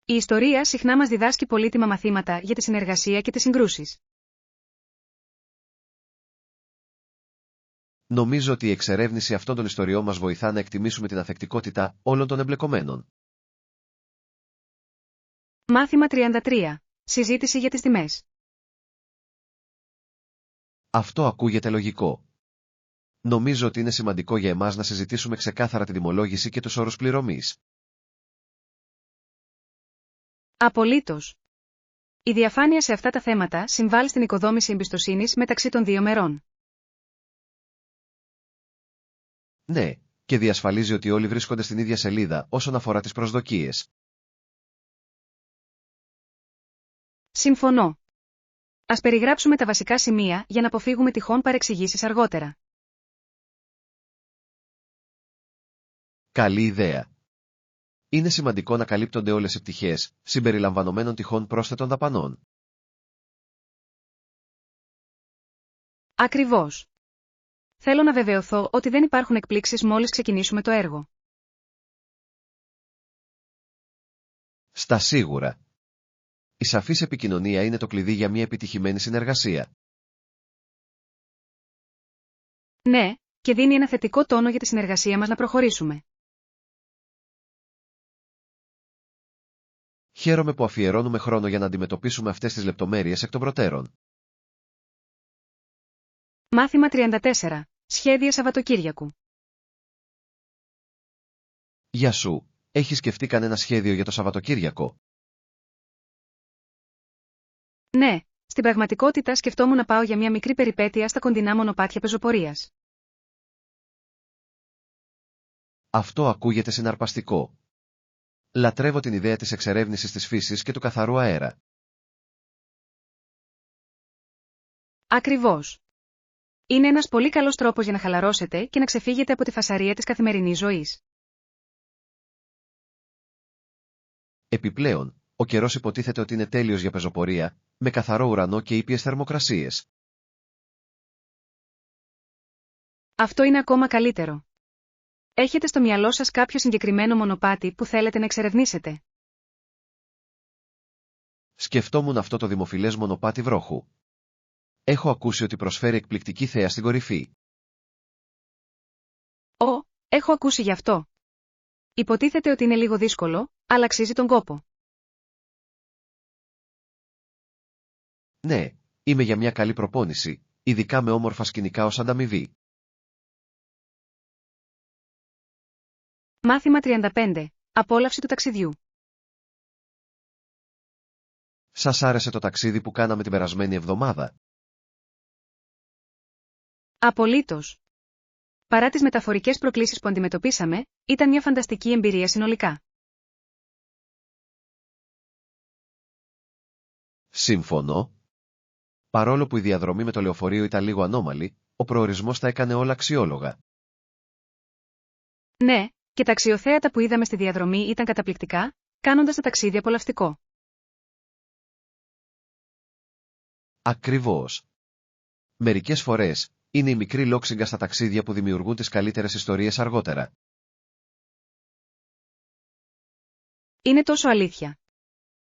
Η ιστορία συχνά μας διδάσκει πολύτιμα μαθήματα για τη συνεργασία και τις συγκρούσεις. Νομίζω ότι η εξερεύνηση αυτών των ιστοριών μας βοηθά να εκτιμήσουμε την ανθεκτικότητα όλων των εμπλεκομένων. Μάθημα 33. Συζήτηση για τις τιμές. Αυτό ακούγεται λογικό. Νομίζω ότι είναι σημαντικό για εμάς να συζητήσουμε ξεκάθαρα την τιμολόγηση και τους όρους πληρωμής. Απολύτως. Η διαφάνεια σε αυτά τα θέματα συμβάλλει στην οικοδόμηση εμπιστοσύνης μεταξύ των δύο μερών. Ναι, και διασφαλίζει ότι όλοι βρίσκονται στην ίδια σελίδα όσον αφορά τις προσδοκίες. Συμφωνώ. Ας περιγράψουμε τα βασικά σημεία για να αποφύγουμε τυχόν παρεξηγήσεις αργότερα. Καλή ιδέα. Είναι σημαντικό να καλύπτονται όλες οι πτυχές, συμπεριλαμβανομένων τυχόν πρόσθετων δαπανών. Ακριβώς. Θέλω να βεβαιωθώ ότι δεν υπάρχουν εκπλήξεις μόλις ξεκινήσουμε το έργο. Στα σίγουρα. Η σαφής επικοινωνία είναι το κλειδί για μια επιτυχημένη συνεργασία. Ναι, και δίνει ένα θετικό τόνο για τη συνεργασία μας να προχωρήσουμε. Χαίρομαι που αφιερώνουμε χρόνο για να αντιμετωπίσουμε αυτές τις λεπτομέρειες εκ των προτέρων. Μάθημα 34. Σχέδια Σαββατοκύριακου. Γεια σου, έχεις σκεφτεί κανένα σχέδιο για το Σαββατοκύριακο? Ναι, στην πραγματικότητα σκεφτόμουν να πάω για μια μικρή περιπέτεια στα κοντινά μονοπάτια πεζοπορίας. Αυτό ακούγεται συναρπαστικό. Λατρεύω την ιδέα της εξερεύνησης της φύσης και του καθαρού αέρα. Ακριβώς. Είναι ένας πολύ καλός τρόπος για να χαλαρώσετε και να ξεφύγετε από τη φασαρία της καθημερινής ζωής. Επιπλέον, ο καιρός υποτίθεται ότι είναι τέλειος για πεζοπορία, με καθαρό ουρανό και ήπιες θερμοκρασίες. Αυτό είναι ακόμα καλύτερο. Έχετε στο μυαλό σας κάποιο συγκεκριμένο μονοπάτι που θέλετε να εξερευνήσετε? Σκεφτόμουν αυτό το δημοφιλές μονοπάτι βρόχου. Έχω ακούσει ότι προσφέρει εκπληκτική θέα στην κορυφή. Έχω ακούσει γι' αυτό. Υποτίθεται ότι είναι λίγο δύσκολο, αλλά αξίζει τον κόπο. Ναι, είμαι για μια καλή προπόνηση, ειδικά με όμορφα σκηνικά ως ανταμοιβή. Μάθημα 35. Απόλαυση του ταξιδιού. Σας άρεσε το ταξίδι που κάναμε την περασμένη εβδομάδα? Απολύτως. Παρά τις μεταφορικές προκλήσεις που αντιμετωπίσαμε, ήταν μια φανταστική εμπειρία συνολικά. Σύμφωνο. Παρόλο που η διαδρομή με το λεωφορείο ήταν λίγο ανώμαλη, ο προορισμός τα έκανε όλα αξιόλογα. Ναι, και τα αξιοθέατα που είδαμε στη διαδρομή ήταν καταπληκτικά, κάνοντας το ταξίδι απολαυστικό. Ακριβώς. Μερικές φορές, είναι η μικρή λόξιγκα στα ταξίδια που δημιουργούν τις καλύτερες ιστορίες αργότερα. Είναι τόσο αλήθεια.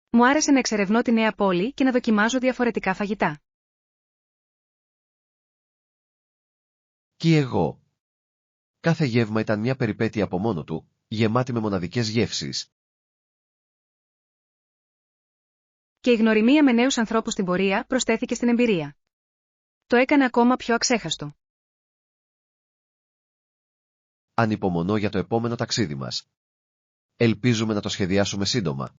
Μου άρεσε να εξερευνώ τη νέα πόλη και να δοκιμάζω διαφορετικά φαγητά. Και εγώ. Κάθε γεύμα ήταν μια περιπέτεια από μόνο του, γεμάτη με μοναδικές γεύσεις. Και η γνωριμία με νέους ανθρώπους στην πορεία προσθέθηκε στην εμπειρία. Το έκανε ακόμα πιο αξέχαστο. Ανυπομονώ για το επόμενο ταξίδι μας. Ελπίζουμε να το σχεδιάσουμε σύντομα.